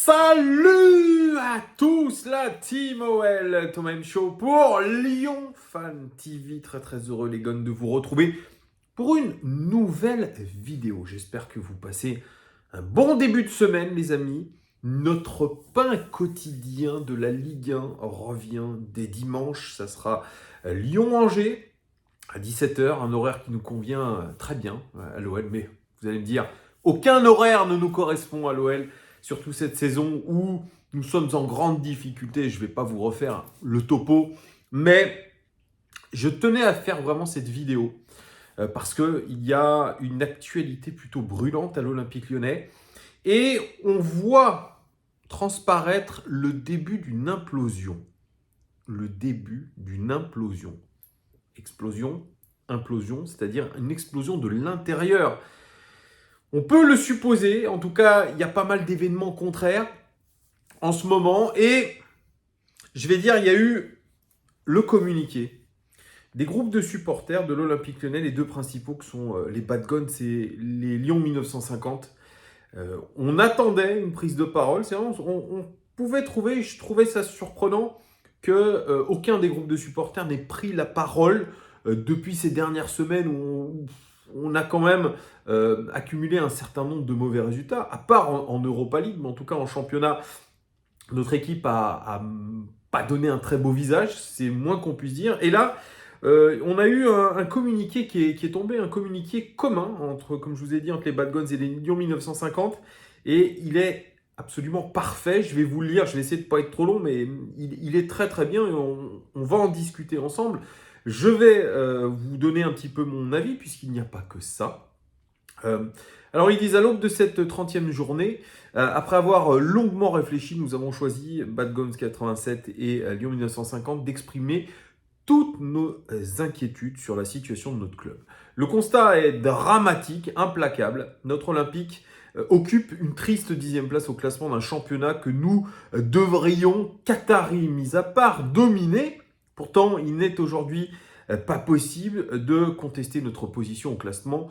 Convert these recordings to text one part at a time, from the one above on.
Salut à tous, la Team OL, Thomas M Show pour Lyon Fan TV. Très heureux les gars de vous retrouver pour une nouvelle vidéo. J'espère que vous passez un bon début de semaine les amis. Notre pain quotidien de la Ligue 1 revient dès dimanche. Ça sera Lyon-Angers à 17h, un horaire qui nous convient très bien à l'OL. Mais vous allez me dire, aucun horaire ne nous correspond à l'OL. Surtout cette saison où nous sommes en grande difficulté. Je ne vais pas vous refaire le topo, mais je tenais à faire vraiment cette vidéo parce qu'il y a une actualité plutôt brûlante à l'Olympique Lyonnais et on voit transparaître le début d'une implosion. Le début d'une implosion. Explosion, implosion, c'est-à-dire une explosion de l'intérieur. On peut le supposer, en tout cas, il y a pas mal d'événements contraires en ce moment. Et je vais dire, il y a eu le communiqué des groupes de supporters de l'Olympique Lyonnais, les deux principaux qui sont les Bad Guns et les Lyon 1950. On attendait une prise de parole. On pouvait trouver, je trouvais ça surprenant, qu'aucun des groupes de supporters n'ait pris la parole depuis ces dernières semaines où on a quand même accumulé un certain nombre de mauvais résultats, à part en Europa League, mais en tout cas en championnat, notre équipe a pas donné un très beau visage, c'est moins qu'on puisse dire. Et là, on a eu un communiqué qui est tombé, un communiqué commun, entre, comme je vous ai dit, entre les Bad Guns et les Lyon 1950, et il est absolument parfait. Je vais vous le lire, je vais essayer de ne pas être trop long, mais il est très bien, et on va en discuter ensemble. Je vais vous donner un petit peu mon avis, puisqu'il n'y a pas que ça. Alors ils disent à l'aube de cette 30e journée, après avoir longuement réfléchi, nous avons choisi, Bad Guns 87 et Lyon 1950, d'exprimer toutes nos inquiétudes sur la situation de notre club. Le constat est dramatique, implacable. Notre Olympique occupe une triste 10e place au classement d'un championnat que nous devrions, Qataris mis à part, dominer. Pourtant, il n'est aujourd'hui pas possible de contester notre position au classement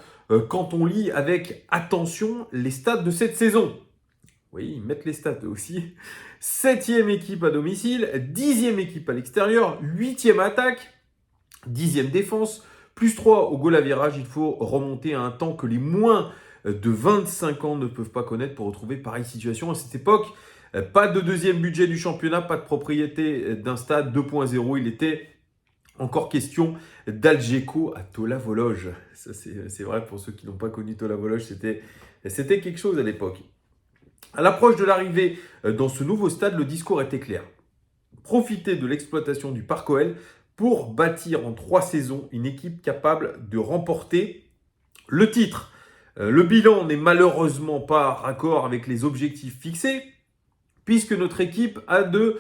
quand on lit avec attention les stats de cette saison. Oui, ils mettent les stats aussi. 7e équipe à domicile, 10e équipe à l'extérieur, 8e attaque, 10e défense, plus 3 au goal average. Il faut remonter à un temps que les moins de 25 ans ne peuvent pas connaître pour retrouver pareille situation. À cette époque, pas de deuxième budget du championnat, pas de propriété d'un stade 2.0. Il était encore question d'Algeco à Tola-Vologe. Ça, c'est vrai pour ceux qui n'ont pas connu Tola-Vologe, c'était quelque chose à l'époque. À l'approche de l'arrivée dans ce nouveau stade, le discours était clair. Profiter de l'exploitation du Parc OL pour bâtir en 3 saisons une équipe capable de remporter le titre. Le bilan n'est malheureusement pas raccord avec les objectifs fixés, puisque notre équipe a de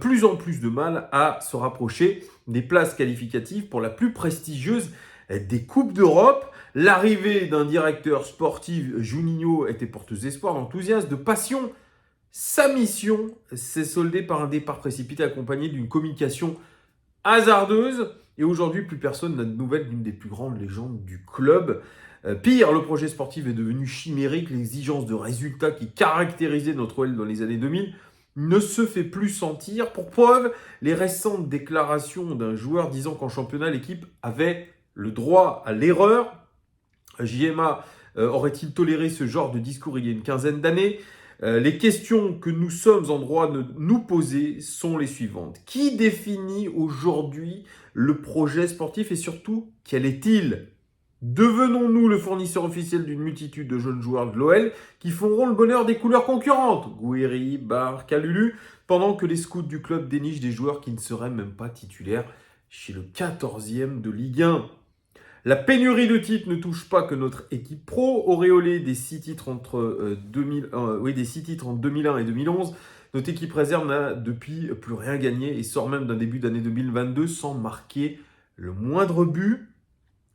plus en plus de mal à se rapprocher des places qualificatives pour la plus prestigieuse des Coupes d'Europe. L'arrivée d'un directeur sportif, Juninho, était porteuse d'espoir, d'enthousiasme, de passion. Sa mission s'est soldée par un départ précipité accompagné d'une communication hasardeuse. Et aujourd'hui, plus personne n'a de nouvelles d'une des plus grandes légendes du club. Pire, le projet sportif est devenu chimérique. L'exigence de résultats qui caractérisait notre OL dans les années 2000 ne se fait plus sentir. Pour preuve, les récentes déclarations d'un joueur disant qu'en championnat, l'équipe avait le droit à l'erreur. JMA aurait-il toléré ce genre de discours il y a une quinzaine d'années ? Les questions que nous sommes en droit de nous poser sont les suivantes. Qui définit aujourd'hui le projet sportif et surtout, quel est-il ? Devenons-nous le fournisseur officiel d'une multitude de jeunes joueurs de l'OL qui feront le bonheur des couleurs concurrentes, Gouiri, Bar, Kalulu, pendant que les scouts du club dénichent des joueurs qui ne seraient même pas titulaires chez le 14e de Ligue 1. La pénurie de titres ne touche pas que notre équipe pro, auréolée des 6 titres entre 2001 et 2011. Notre équipe réserve n'a depuis plus rien gagné et sort même d'un début d'année 2022 sans marquer le moindre but.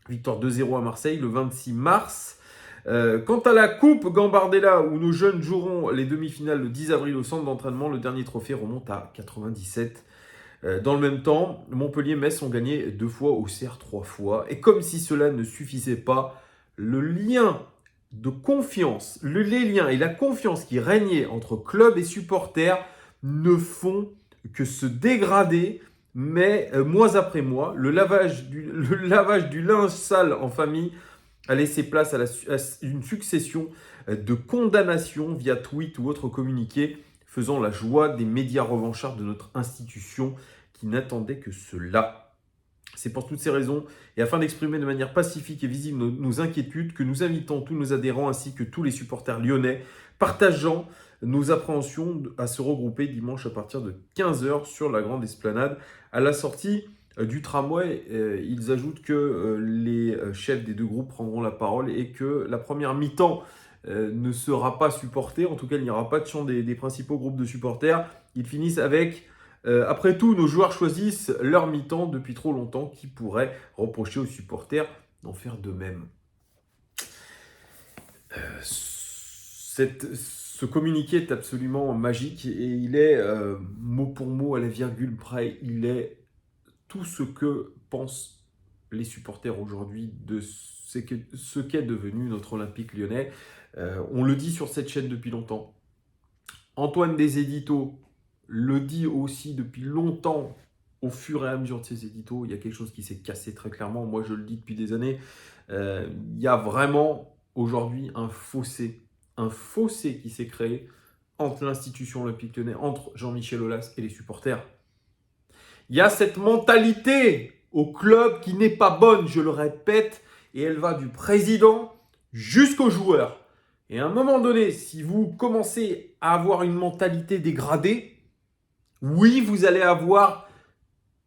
Victoire 2-0 à Marseille le 26 mars. Quant à la Coupe Gambardella, où nos jeunes joueront les demi-finales le 10 avril au centre d'entraînement, le dernier trophée remonte à 97. Dans le même temps, Montpellier-Metz ont gagné 2 fois, Auxerre 3 fois. Et comme si cela ne suffisait pas, le lien de confiance, les liens et la confiance qui régnaient entre club et supporters ne font que se dégrader, mais mois après mois, le lavage du linge sale en famille a laissé place à une succession de condamnations via tweet ou autres communiqués, faisant la joie des médias revanchards de notre institution qui n'attendaient que cela. C'est pour toutes ces raisons et afin d'exprimer de manière pacifique et visible nos inquiétudes que nous invitons tous nos adhérents ainsi que tous les supporters lyonnais partageant nos appréhensions à se regrouper dimanche à partir de 15h sur la grande esplanade. À la sortie du tramway, ils ajoutent que les chefs des deux groupes prendront la parole et que la première mi-temps ne sera pas supportée. En tout cas, il n'y aura pas de chant des principaux groupes de supporters. Ils finissent avec après tout, nos joueurs choisissent leur mi-temps depuis trop longtemps. Qui pourrait reprocher aux supporters d'en faire de même? Ce communiqué est absolument magique et il est mot pour mot à la virgule près. Il est tout ce que pensent les supporters aujourd'hui de ce qu'est devenu notre Olympique lyonnais. On le dit sur cette chaîne depuis longtemps. Antoine des Éditos le dit aussi depuis longtemps. Au fur et à mesure de ses éditos, il y a quelque chose qui s'est cassé très clairement. Moi, je le dis depuis des années. Il y a vraiment aujourd'hui un fossé qui s'est créé entre l'institution Olympique Lyonnais, entre Jean-Michel Aulas et les supporters. Il y a cette mentalité au club qui n'est pas bonne, je le répète, et elle va du président jusqu'aux joueurs. Et à un moment donné, si vous commencez à avoir une mentalité dégradée, oui, vous allez avoir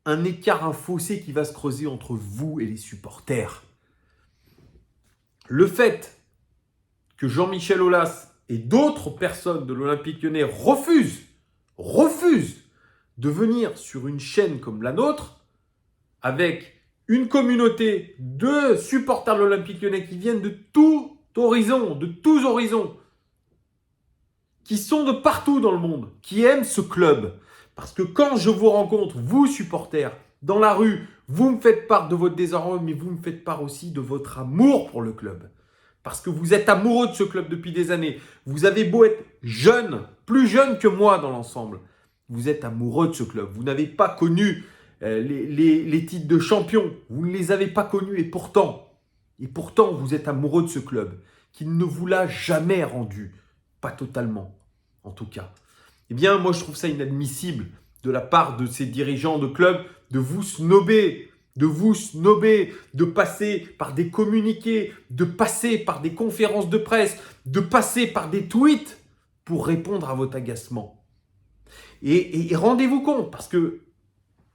un écart, un fossé qui va se creuser entre vous et les supporters. Le fait que Jean-Michel Aulas et d'autres personnes de l'Olympique Lyonnais refusent de venir sur une chaîne comme la nôtre, avec une communauté de supporters de l'Olympique Lyonnais qui viennent de tous horizons, qui sont de partout dans le monde, qui aiment ce club. Parce que quand je vous rencontre, vous supporters, dans la rue, vous me faites part de votre désarroi, mais vous me faites part aussi de votre amour pour le club. Parce que vous êtes amoureux de ce club depuis des années. Vous avez beau être jeune, plus jeune que moi dans l'ensemble. Vous êtes amoureux de ce club. Vous n'avez pas connu les titres de champion. Vous ne les avez pas connus et pourtant, vous êtes amoureux de ce club qui ne vous l'a jamais rendu. Pas totalement, en tout cas. Eh bien, moi, je trouve ça inadmissible de la part de ces dirigeants de club de vous snober, de passer par des communiqués, de passer par des conférences de presse, de passer par des tweets pour répondre à votre agacement. Et rendez-vous compte, parce que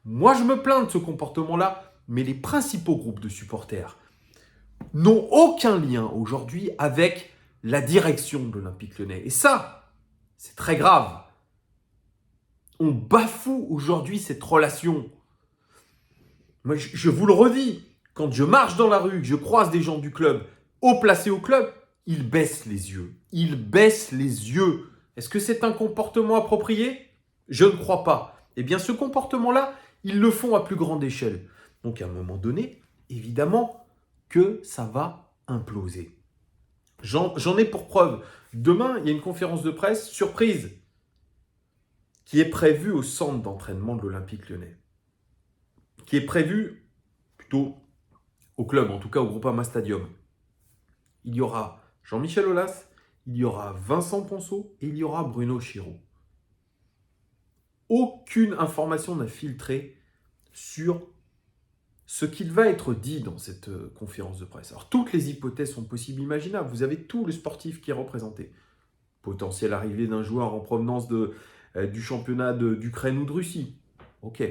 moi, je me plains de ce comportement-là, mais les principaux groupes de supporters n'ont aucun lien aujourd'hui avec la direction de l'Olympique Lyonnais. Et ça, c'est très grave. On bafoue aujourd'hui cette relation. Moi, je vous le redis, quand je marche dans la rue, que je croise des gens du club, haut placés au club, ils baissent les yeux. Est-ce que c'est un comportement approprié? Je ne crois pas. Eh bien, ce comportement-là, ils le font à plus grande échelle. Donc, à un moment donné, évidemment que ça va imploser. J'en ai pour preuve. Demain, il y a une conférence de presse, surprise, qui est prévue au centre d'entraînement de l'Olympique Lyonnais. Qui est prévue plutôt au club, en tout cas au Groupama Stadium. Il y aura Jean-Michel Aulas, il y aura Vincent Ponceau et il y aura Bruno Chiraud. Aucune information n'a filtré sur ce qu'il va être dit dans cette conférence de presse. Alors, toutes les hypothèses sont possibles, imaginables. Vous avez tout le sportif qui est représenté. Potentielle arrivée d'un joueur en provenance du championnat d'Ukraine ou de Russie. Ok.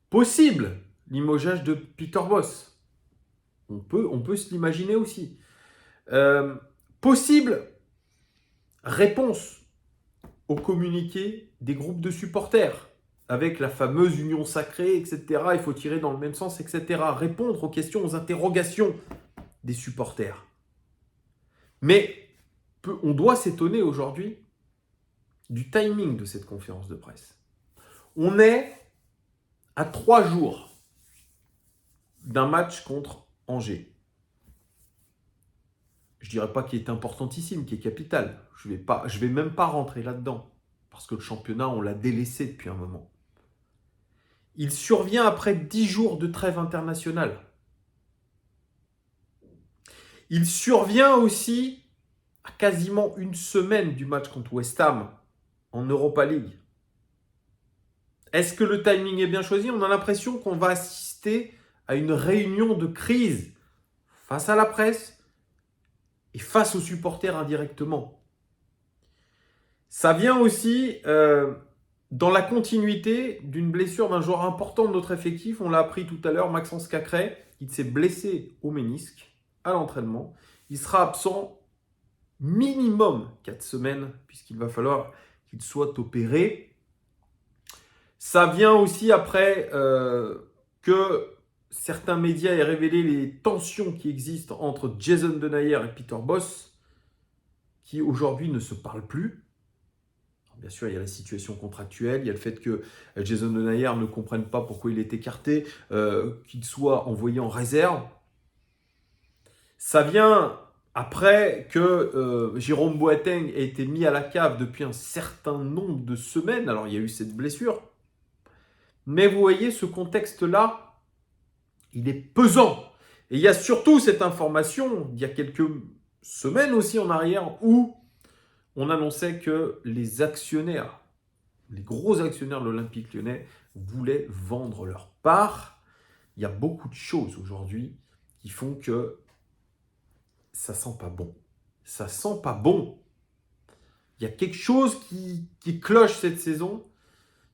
Possible limogeage de Peter Bosz. On peut se l'imaginer aussi. Possible réponse au communiqué des groupes de supporters avec la fameuse union sacrée, etc. Il faut tirer dans le même sens, etc. Répondre aux questions, aux interrogations des supporters. Mais on doit s'étonner aujourd'hui du timing de cette conférence de presse. On est à 3 jours d'un match contre Angers. je dirais pas qui est importantissime, qui est capital. Je vais même pas rentrer là-dedans, parce que le championnat, on l'a délaissé depuis un moment. Il survient après 10 jours de trêve internationale. Il survient aussi à quasiment une semaine du match contre West Ham en Europa League. Est-ce que le timing est bien choisi? On a l'impression qu'on va assister à une réunion de crise face à la presse et face aux supporters indirectement. Ça vient aussi dans la continuité d'une blessure d'un joueur important de notre effectif. On l'a appris tout à l'heure, Maxence Cacré, il s'est blessé au ménisque à l'entraînement. Il sera absent minimum 4 semaines puisqu'il va falloir qu'il soit opéré. Ça vient aussi après que certains médias aient révélé les tensions qui existent entre Jason Denayer et Peter Bosz, qui aujourd'hui ne se parlent plus. Alors, bien sûr, il y a la situation contractuelle, il y a le fait que Jason Denayer ne comprenne pas pourquoi il est écarté, qu'il soit envoyé en réserve. Ça vient après que Jérôme Boateng ait été mis à la cave depuis un certain nombre de semaines. Alors, il y a eu cette blessure. Mais vous voyez, ce contexte-là, il est pesant. Et il y a surtout cette information, il y a quelques semaines aussi en arrière, où on annonçait que les actionnaires, les gros actionnaires de l'Olympique Lyonnais, voulaient vendre leur part. Il y a beaucoup de choses aujourd'hui qui font que ça sent pas bon. Ça sent pas bon. Il y a quelque chose qui cloche cette saison.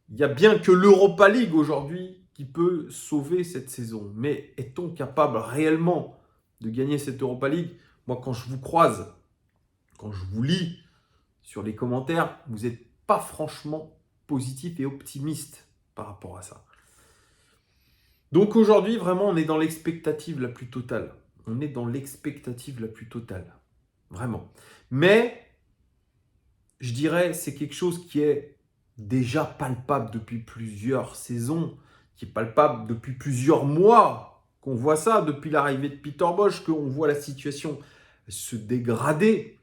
Il y a bien que l'Europa League aujourd'hui qui peut sauver cette saison. Mais est-on capable réellement de gagner cette Europa League? Moi, quand je vous croise, quand je vous lis sur les commentaires, vous n'êtes pas franchement positif et optimiste par rapport à ça. Donc aujourd'hui, vraiment, on est dans l'expectative la plus totale. On est dans l'expectative la plus totale. Vraiment. Mais, je dirais, c'est quelque chose qui est déjà palpable depuis plusieurs saisons, qui est palpable depuis plusieurs mois, qu'on voit ça, depuis l'arrivée de Peter Bosz, qu'on voit la situation se dégrader.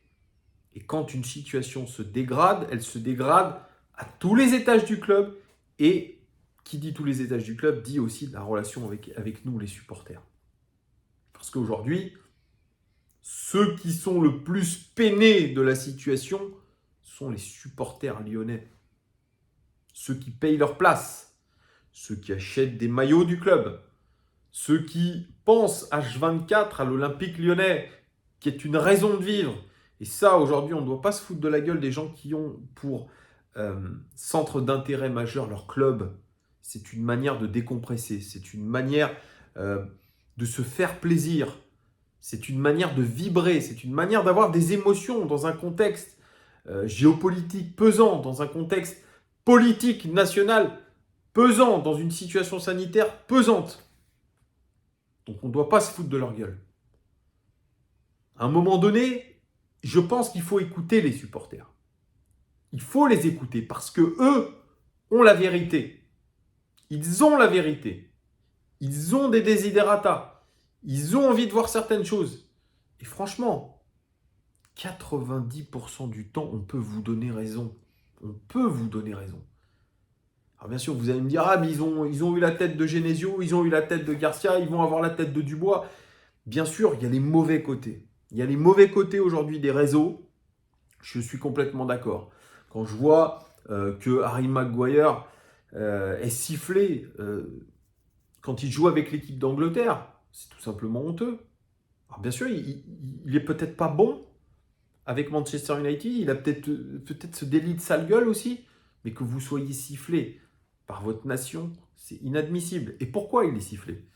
Et quand une situation se dégrade, elle se dégrade à tous les étages du club. Et qui dit tous les étages du club, dit aussi la relation avec nous, les supporters. Parce qu'aujourd'hui, ceux qui sont le plus peinés de la situation sont les supporters lyonnais. Ceux qui payent leur place, ceux qui achètent des maillots du club, ceux qui pensent H24 à l'Olympique Lyonnais, qui est une raison de vivre. Et ça, aujourd'hui, on ne doit pas se foutre de la gueule des gens qui ont pour centre d'intérêt majeur leur club. C'est une manière de décompresser, c'est une manière de se faire plaisir, c'est une manière de vibrer, c'est une manière d'avoir des émotions dans un contexte géopolitique pesant, dans un contexte politique national pesant, dans une situation sanitaire pesante. Donc on ne doit pas se foutre de leur gueule. À un moment donné, je pense qu'il faut écouter les supporters. Il faut les écouter parce que eux ont la vérité. Ils ont la vérité. Ils ont des desiderata. Ils ont envie de voir certaines choses. Et franchement, 90% du temps, on peut vous donner raison. On peut vous donner raison. Alors bien sûr, vous allez me dire, ah mais ils ont eu la tête de Genesio, ils ont eu la tête de Garcia, ils vont avoir la tête de Dubois. Bien sûr, il y a les mauvais côtés. Il y a les mauvais côtés aujourd'hui des réseaux. Je suis complètement d'accord. Quand je vois que Harry Maguire est sifflé quand il joue avec l'équipe d'Angleterre, c'est tout simplement honteux. Alors bien sûr, il est peut-être pas bon avec Manchester United, il a peut-être ce délit de sale gueule aussi, mais que vous soyez sifflé par votre nation, c'est inadmissible. Et pourquoi il est sifflé?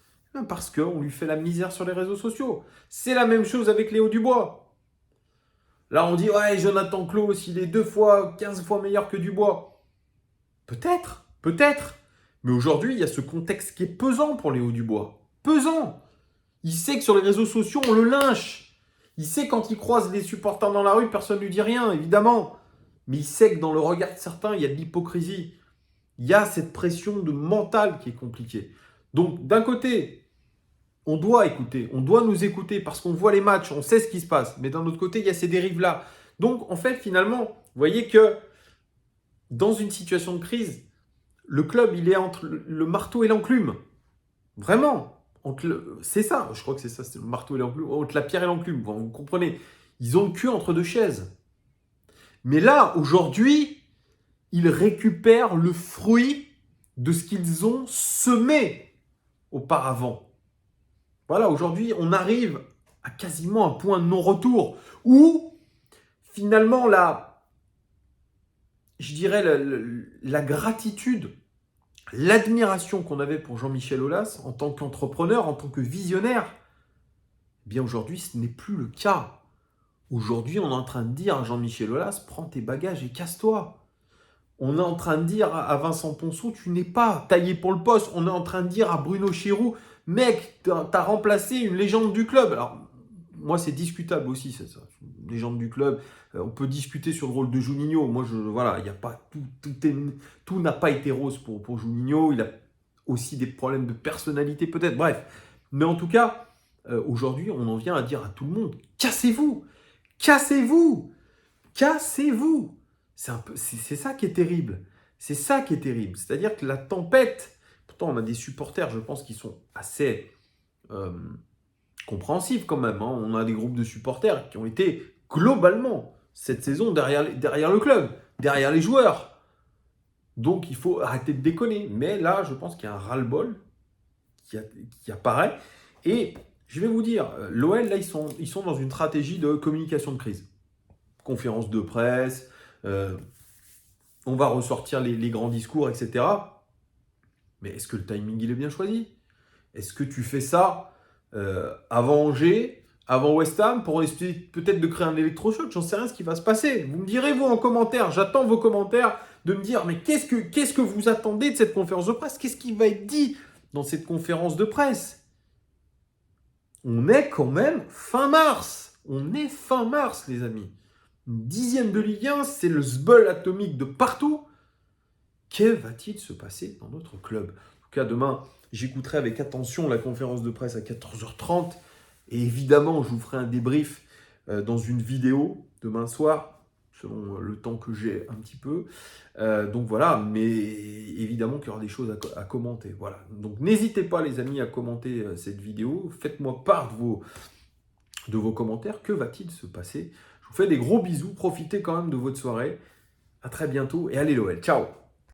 Parce qu'on lui fait la misère sur les réseaux sociaux. C'est la même chose avec Léo Dubois. Là, on dit, ouais, Jonathan Klaus, il est 15 fois meilleur que Dubois. Peut-être. Mais aujourd'hui, il y a ce contexte qui est pesant pour Léo Dubois. Pesant. Il sait que sur les réseaux sociaux, on le lynche. Il sait quand il croise les supporters dans la rue, personne ne lui dit rien, évidemment. Mais il sait que dans le regard de certains, il y a de l'hypocrisie. Il y a cette pression de mental qui est compliquée. Donc, d'un côté, on doit écouter, on doit nous écouter parce qu'on voit les matchs, on sait ce qui se passe. Mais d'un autre côté, il y a ces dérives-là. Donc, en fait, finalement, vous voyez que dans une situation de crise, le club, il est entre le marteau et l'enclume. Vraiment. C'est ça, je crois que c'est ça, c'est le marteau et l'enclume. Entre la pierre et l'enclume, vous comprenez. Ils ont le cul entre deux chaises. Mais là, aujourd'hui, ils récupèrent le fruit de ce qu'ils ont semé auparavant. Voilà, aujourd'hui, on arrive à quasiment un point de non-retour où, finalement, je dirais la gratitude, l'admiration qu'on avait pour Jean-Michel Aulas en tant qu'entrepreneur, en tant que visionnaire, eh bien aujourd'hui, ce n'est plus le cas. Aujourd'hui, on est en train de dire à Jean-Michel Aulas, prends tes bagages et casse-toi. On est en train de dire à Vincent Ponceau, tu n'es pas taillé pour le poste. On est en train de dire à Bruno Chéroux, mec, t'as remplacé une légende du club. Alors, moi, c'est discutable aussi, c'est ça. Une légende du club. On peut discuter sur le rôle de Juninho. Moi, voilà, il n'y a pas tout n'a pas été rose pour Juninho. Il a aussi des problèmes de personnalité, peut-être. Bref. Mais en tout cas, aujourd'hui, on en vient à dire à tout le monde, cassez-vous, cassez-vous, cassez-vous. C'est ça qui est terrible. C'est ça qui est terrible. C'est-à-dire que la tempête, pourtant on a des supporters, je pense, qui sont assez compréhensifs quand même. Hein. On a des groupes de supporters qui ont été globalement cette saison derrière le club, derrière les joueurs. Donc il faut arrêter de déconner. Mais là, je pense qu'il y a un ras-le-bol qui apparaît. Et je vais vous dire, l'OL, là, ils sont dans une stratégie de communication de crise. Conférence de presse, on va ressortir les grands discours, etc. Mais est-ce que le timing, il est bien choisi? Est-ce que tu fais ça avant Angers, avant West Ham, pour essayer peut-être de créer un électrochoc? J'en sais rien ce qui va se passer. Vous me direz, vous, en commentaire. J'attends vos commentaires de me dire, mais qu'est-ce que vous attendez de cette conférence de presse? Qu'est-ce qui va être dit dans cette conférence de presse? On est quand même fin mars. On est fin mars, les amis. Une 10e de Ligue 1, c'est le sbul atomique de partout. Que va-t-il se passer dans notre club? En tout cas, demain, j'écouterai avec attention la conférence de presse à 14h30. Et évidemment, je vous ferai un débrief dans une vidéo demain soir, selon le temps que j'ai un petit peu. Donc voilà, mais évidemment qu'il y aura des choses à commenter. Voilà. Donc n'hésitez pas, les amis, à commenter cette vidéo. Faites-moi part de vos commentaires. Que va-t-il se passer? Je vous fais des gros bisous. Profitez quand même de votre soirée. À très bientôt et allez l'OL. Ciao!